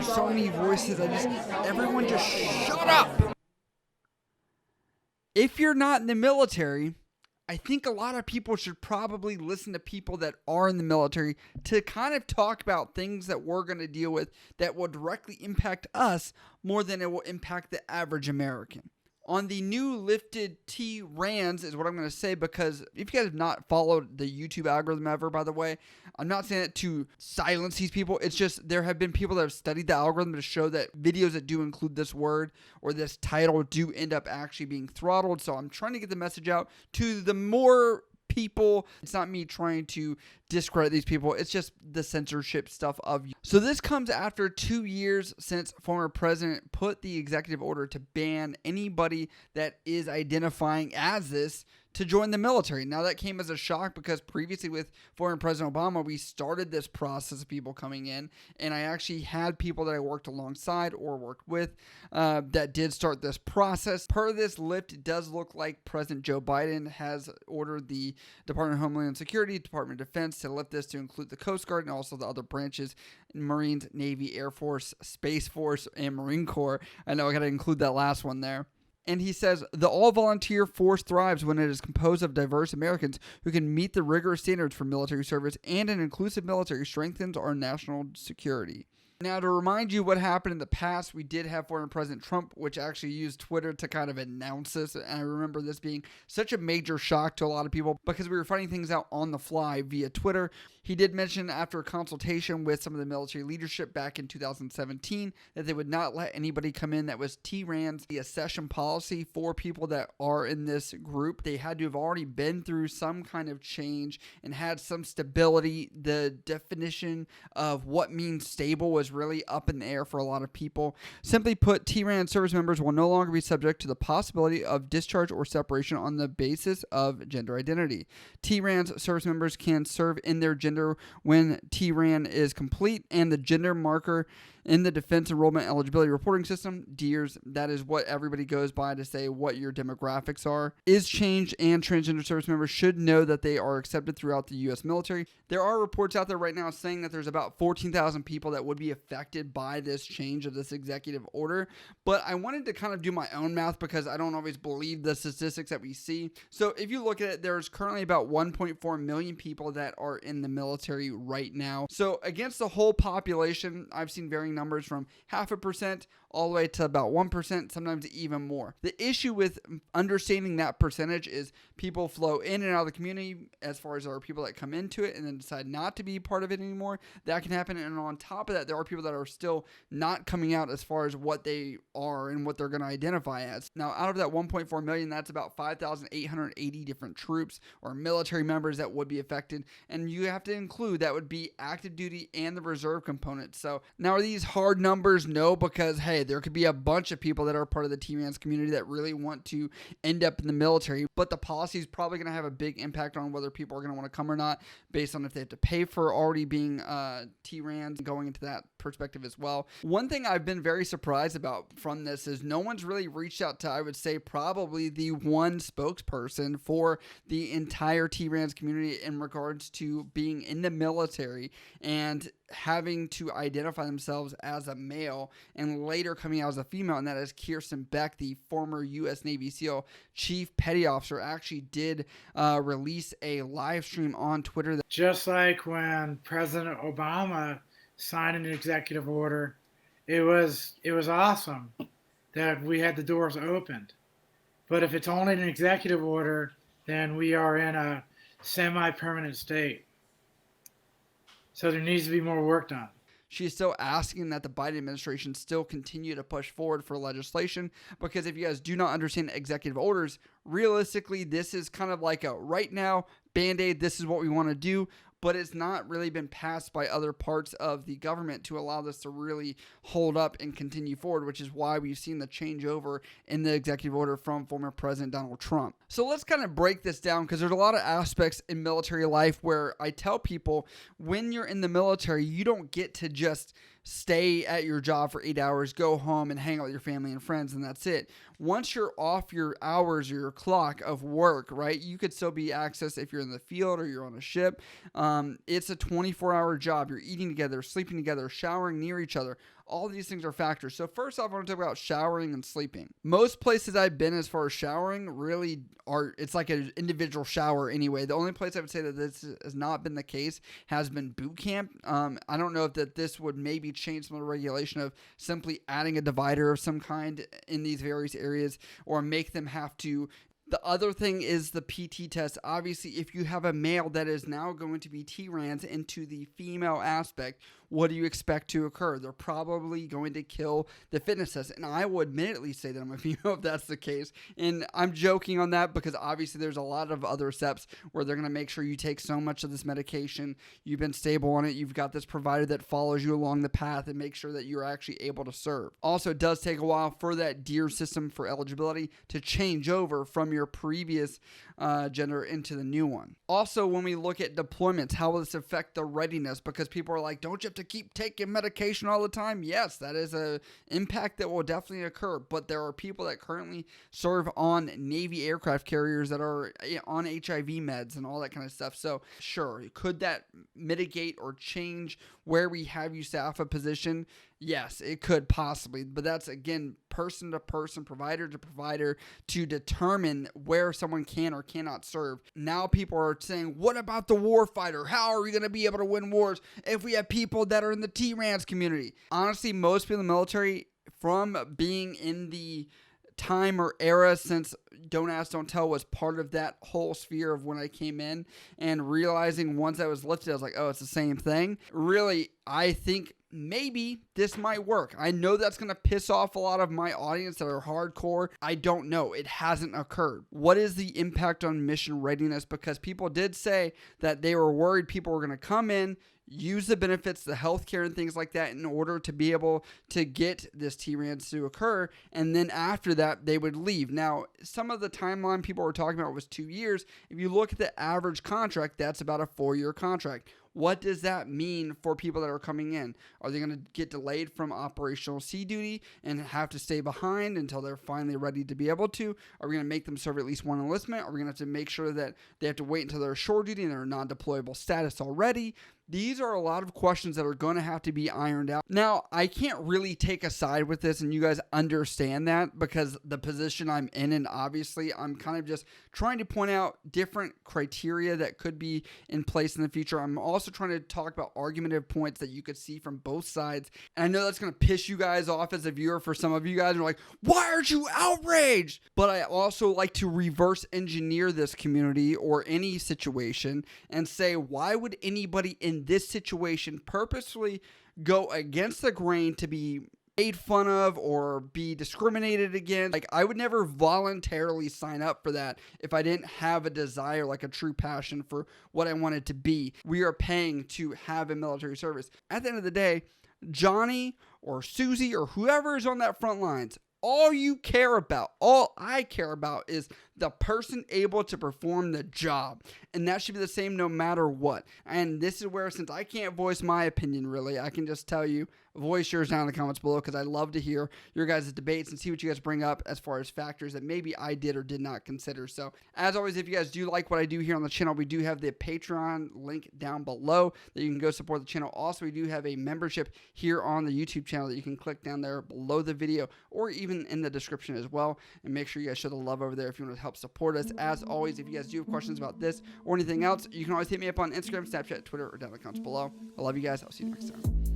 hear so many voices. Everyone just shut up. If you're not in the military, I think a lot of people should probably listen to people that are in the military to kind of talk about things that we're going to deal with that will directly impact us more than it will impact the average American. On the new lifted T-RANs is what I'm going to say, because if you guys have not followed the YouTube algorithm ever, by the way, I'm not saying it to silence these people. It's just there have been people that have studied the algorithm to show that videos that do include this word or this title do end up actually being throttled. So I'm trying to get the message out to the more people. It's not me trying to discredit these people. It's just the censorship stuff of you. So this comes after 2 years since former president put the executive order to ban anybody that is identifying as this to join the military. Now that came as a shock because previously with former President Obama, we started this process of people coming in, and I actually had people that I worked alongside or worked with that did start this process. Per this lift, it does look like President Joe Biden has ordered the Department of Homeland Security, Department of Defense to lift this to include the Coast Guard and also the other branches, Marines, Navy, Air Force, Space Force, and Marine Corps. I know I got to include that last one there. And he says, the all-volunteer force thrives when it is composed of diverse Americans who can meet the rigorous standards for military service, and an inclusive military strengthens our national security. Now, to remind you what happened in the past, we did have former President Trump, which actually used Twitter to kind of announce this. And I remember this being such a major shock to a lot of people because we were finding things out on the fly via Twitter. He did mention after a consultation with some of the military leadership back in 2017 that they would not let anybody come in that was T-RANs, the accession policy for people that are in this group. They had to have already been through some kind of change and had some stability. The definition of what means stable was really up in the air for a lot of people. Simply put, T-RAN service members will no longer be subject to the possibility of discharge or separation on the basis of gender identity. T-RAN's service members can serve in their gender when T-RAN is complete, and the gender marker in the Defense Enrollment Eligibility Reporting System, DEERS, that is what everybody goes by to say what your demographics are, is changed, and transgender service members should know that they are accepted throughout the U.S. military. There are reports out there right now saying that there's about 14,000 people that would be affected by this change of this executive order, but I wanted to kind of do my own math because I don't always believe the statistics that we see. So if you look at it, there's currently about 1.4 million people that are in the military right now. So against the whole population, I've seen varying numbers from 0.5% all the way to about 1%, sometimes even more. The issue with understanding that percentage is people flow in and out of the community as far as there are people that come into it and then decide not to be part of it anymore. That can happen. And on top of that, there are people that are still not coming out as far as what they are and what they're going to identify as. Now, out of that 1.4 million, that's about 5,880 different troops or military members that would be affected. And you have to include that would be active duty and the reserve component. So now are these hard numbers? No, because hey, there could be a bunch of people that are part of the T-RANs community that really want to end up in the military, but the policy is probably going to have a big impact on whether people are going to want to come or not based on if they have to pay for already being T-RANs, going into that perspective as well. One thing I've been very surprised about from this is no one's really reached out to, I would say, probably the one spokesperson for the entire T-RANs community in regards to being in the military and having to identify themselves as a male and later coming out as a female, and that is Kirsten Beck, the former U.S. Navy SEAL Chief Petty Officer, actually did release a live stream on Twitter. Just like when President Obama signed an executive order, it was awesome that we had the doors opened. But if it's only an executive order, then we are in a semi-permanent state. So there needs to be more work done. She's still asking that the Biden administration still continue to push forward for legislation, because if you guys do not understand executive orders, realistically, this is kind of like a right now Band-Aid, this is what we want to do, but it's not really been passed by other parts of the government to allow this to really hold up and continue forward, which is why we've seen the changeover in the executive order from former President Donald Trump. So let's kind of break this down, because there's a lot of aspects in military life where I tell people when you're in the military, you don't get to just stay at your job for 8 hours, go home and hang out with your family and friends, and that's it. Once you're off your hours or your clock of work, right, you could still be accessed if you're in the field or you're on a ship. It's a 24-hour job. You're eating together, sleeping together, showering near each other. All these things are factors. So first off, I want to talk about showering and sleeping. Most places I've been as far as showering really it's like an individual shower anyway. The only place I would say that this has not been the case has been boot camp. I don't know if this would maybe change some of the regulation of simply adding a divider of some kind in these various areas, or make them have to. The other thing is the PT test. Obviously, if you have a male that is now going to be T-Rans into the female aspect, what do you expect to occur? They're probably going to kill the fitness test. And I will admittedly say that I'm a female if that's the case. And I'm joking on that because obviously there's a lot of other steps where they're going to make sure you take so much of this medication, you've been stable on it, you've got this provider that follows you along the path and make sure that you're actually able to serve. Also, it does take a while for that DEER system for eligibility to change over from your previous gender into the new one. Also, when we look at deployments, how will this affect the readiness? Because people are like, don't you have to keep taking medication all the time? Yes, that is an impact that will definitely occur, but there are people that currently serve on Navy aircraft carriers that are on HIV meds and all that kind of stuff. So sure, could that mitigate or change where we have you staff a position? Yes, it could possibly, but that's again person to person, provider to provider to determine where someone can or cannot serve. Now people are saying, what about the war fighter? How are we going to be able to win wars if we have people that are in the T-Rans community? Honestly, most people in the military, from being in the time or era since Don't Ask, Don't Tell was part of that whole sphere of when I came in, and realizing once I was lifted, I was like, oh, it's the same thing. Really, I think maybe this might work. I know that's going to piss off a lot of my audience that are hardcore. I don't know. It hasn't occurred. What is the impact on mission readiness? Because people did say that they were worried people were going to come in, use the benefits, the healthcare and things like that in order to be able to get this T-Rans to occur. And then after that, they would leave. Now, some of the timeline people were talking about was 2 years. If you look at the average contract, that's about a 4-year contract. What does that mean for people that are coming in? Are they going to get delayed from operational sea duty and have to stay behind until they're finally ready to be able to? Are we going to make them serve at least one enlistment? Are we going to have to make sure that they have to wait until they're shore duty and they're non-deployable status already? These are a lot of questions that are going to have to be ironed out. Now, I can't really take a side with this, and you guys understand that because the position I'm in, and obviously I'm kind of just trying to point out different criteria that could be in place in the future. I'm also trying to talk about argumentative points that you could see from both sides. And I know that's going to piss you guys off as a viewer. For some of you guys are like, why aren't you outraged? But I also like to reverse engineer this community or any situation and say, why would anybody in this situation purposefully go against the grain to be made fun of or be discriminated against? Like, I would never voluntarily sign up for that if I didn't have a desire, like a true passion for what I wanted to be. We are paying to have a military service. At the end of the day, Johnny or Susie or whoever is on that front lines, all you care about, all I care about is the person able to perform the job. And that should be the same no matter what. And this is where, since I can't voice my opinion really, I can just tell you, voice yours down in the comments below, because I love to hear your guys' debates and see what you guys bring up as far as factors that maybe I did or did not consider. So as always, if you guys do like what I do here on the channel, we do have the Patreon link down below that you can go support the channel. Also, we do have a membership here on the YouTube channel that you can click down there below the video or even in the description as well. And make sure you guys show the love over there if you want to help support us. As always, if you guys do have questions about this or anything else, you can always hit me up on Instagram, Snapchat, Twitter, or down in the comments below. I love you guys. I'll see you next time.